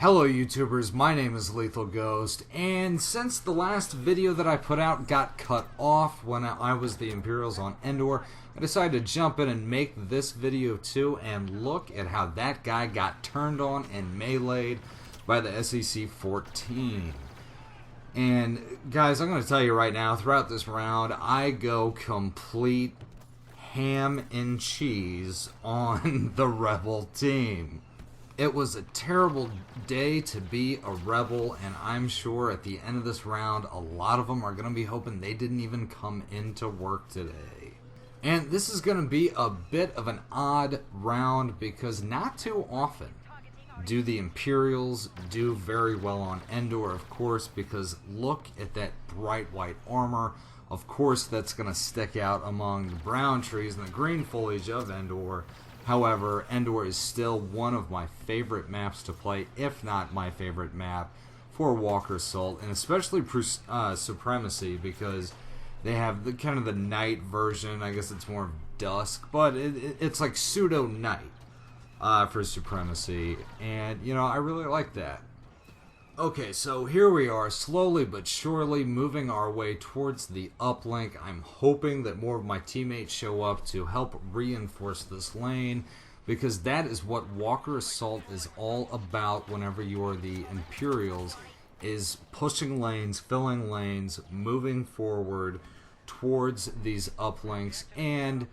Hello YouTubers, my name is LethalGhost, and since the last video that I put out got cut off when I was the Imperials on Endor, I decided to jump in and make this video too, and look at how that guy got turned on and meleeed by the SEC-14. And guys, I'm going to tell you right now, throughout this round, I go complete ham and cheese on the Rebel team. It was a terrible day to be a Rebel, and I'm sure at the end of this round, a lot of them are going to be hoping they didn't even come into work today. And this is going to be a bit of an odd round because not too often do the Imperials do very well on Endor, of course, because look at that bright white armor. Of course, that's going to stick out among the brown trees and the green foliage of Endor. However, Endor is still one of my favorite maps to play, if not my favorite map for Walker Assault, and especially Supremacy, because they have the kind of the night version. I guess it's more of dusk, but it's like pseudo night for Supremacy, and you know, I really like that. Okay, so here we are, slowly but surely moving our way towards the uplink. I'm hoping that more of my teammates show up to help reinforce this lane, because that is what Walker Assault is all about whenever you are the Imperials, is pushing lanes, filling lanes, moving forward towards these uplinks. And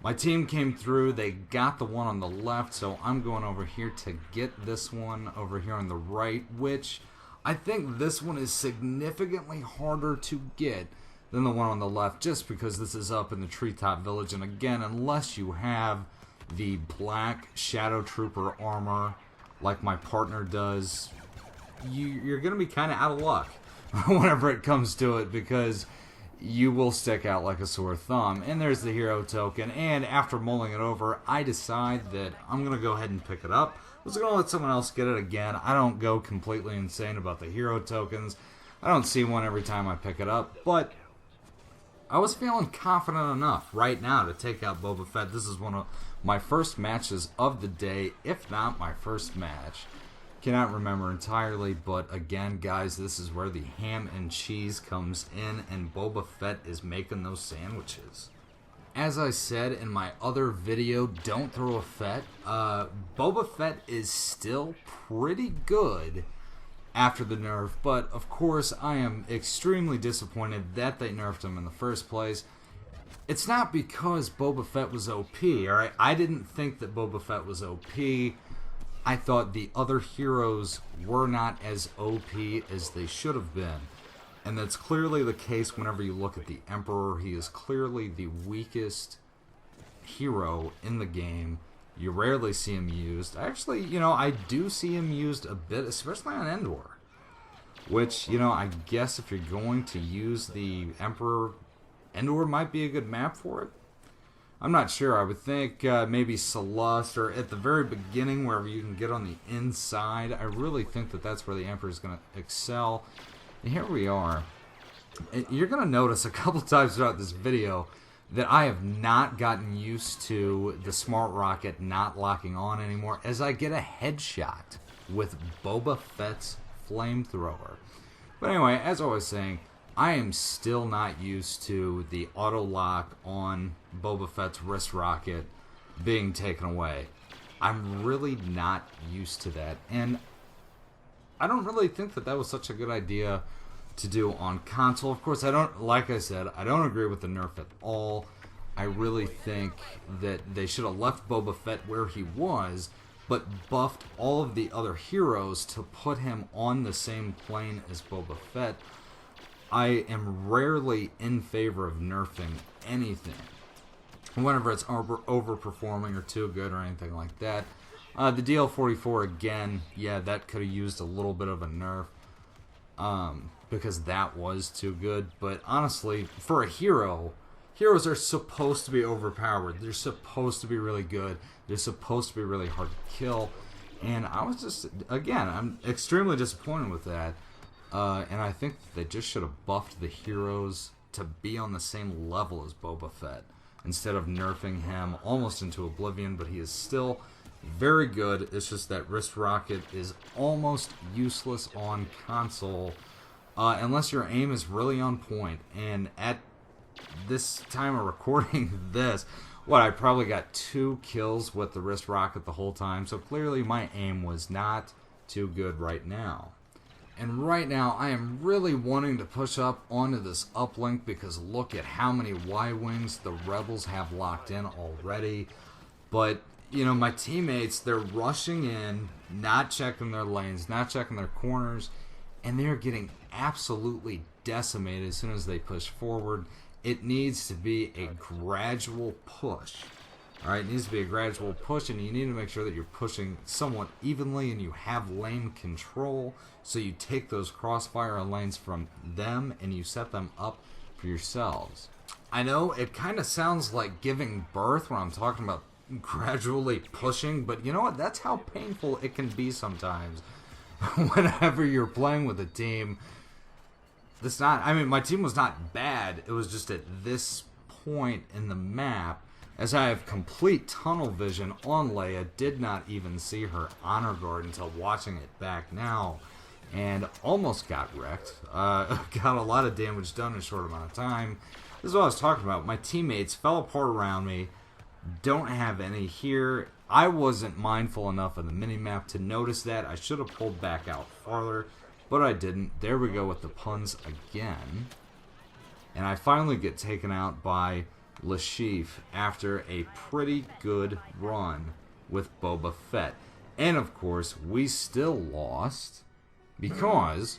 my team came through, they got the one on the left, so I'm going over here to get this one over here on the right, which I think this one is significantly harder to get than the one on the left, just because this is up in the Treetop Village, and again, unless you have the black Shadow Trooper armor like my partner does, you're going to be kind of out of luck whenever it comes to it, because you will stick out like a sore thumb. And there's the hero token, and after mulling it over, I decide that I'm going to go ahead and pick it up. I was going to let someone else get it again. I don't go completely insane about the hero tokens. I don't see one every time I pick it up, but I was feeling confident enough right now to take out Boba Fett. This is one of my first matches of the day, if not my first match. Cannot remember entirely, but again, guys, this is where the ham and cheese comes in, and Boba Fett is making those sandwiches. As I said in my other video, Don't Throw a Fett, Boba Fett is still pretty good after the nerf, but of course I am extremely disappointed that they nerfed him in the first place. It's not because Boba Fett was OP, alright? I didn't think that Boba Fett was OP. I thought the other heroes were not as OP as they should have been. And that's clearly the case whenever you look at the Emperor. He is clearly the weakest hero in the game. You rarely see him used. Actually, you know, I do see him used a bit, especially on Endor. Which, you know, I guess if you're going to use the Emperor, Endor might be a good map for it. I'm not sure. I would think maybe Celeste, or at the very beginning, wherever you can get on the inside. I really think that that's where the Emperor is going to excel. And here we are. You're going to notice a couple times throughout this video that I have not gotten used to the Smart Rocket not locking on anymore, as I get a headshot with Boba Fett's flamethrower. But anyway, as I was saying, I am still not used to the auto lock on Boba Fett's wrist rocket being taken away. I'm really not used to that, and I don't really think that that was such a good idea to do on console. Of course, I don't, like I said, I don't agree with the nerf at all. I really think that they should have left Boba Fett where he was, but buffed all of the other heroes to put him on the same plane as Boba Fett. I am rarely in favor of nerfing anything whenever it's overperforming or too good or anything like that. The DL-44, again, yeah, that could have used a little bit of a nerf because that was too good. But honestly, for a hero, heroes are supposed to be overpowered. They're supposed to be really good. They're supposed to be really hard to kill. And I was just, again, I'm extremely disappointed with that. And I think they just should have buffed the heroes to be on the same level as Boba Fett, instead of nerfing him almost into oblivion, but he is still very good. It's just that wrist rocket is almost useless on console unless your aim is really on point. And at this time of recording this, I probably got 2 kills with the wrist rocket the whole time. So clearly my aim was not too good right now. And right now I am really wanting to push up onto this uplink because look at how many Y-wings the rebels have locked in already. But you know, my teammates, they're rushing in, not checking their lanes, not checking their corners, and they're getting absolutely decimated as soon as they push forward. It needs to be a gradual push. Alright, it needs to be a gradual push, and you need to make sure that you're pushing somewhat evenly and you have lane control, so you take those crossfire lanes from them and you set them up for yourselves. I know it kind of sounds like giving birth when I'm talking about gradually pushing, but you know what? That's how painful it can be sometimes whenever you're playing with a team. My team was not bad. It was just at this point in the map, as I have complete tunnel vision on Leia, did not even see her honor guard until watching it back now, and almost got wrecked. Got a lot of damage done in a short amount of time. This is what I was talking about. My teammates fell apart around me. Don't have any here. I wasn't mindful enough of the minimap to notice that. I should have pulled back out farther, but I didn't. There we go with the puns again. And I finally get taken out by Lashif after a pretty good run with Boba Fett. And of course, we still lost because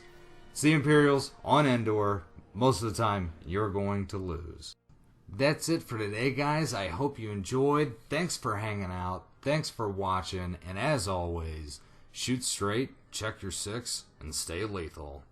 it's the Imperials on Endor. Most of the time, you're going to lose. That's it for today, guys. I hope you enjoyed. Thanks for hanging out. Thanks for watching. And as always, shoot straight, check your 6, and stay lethal.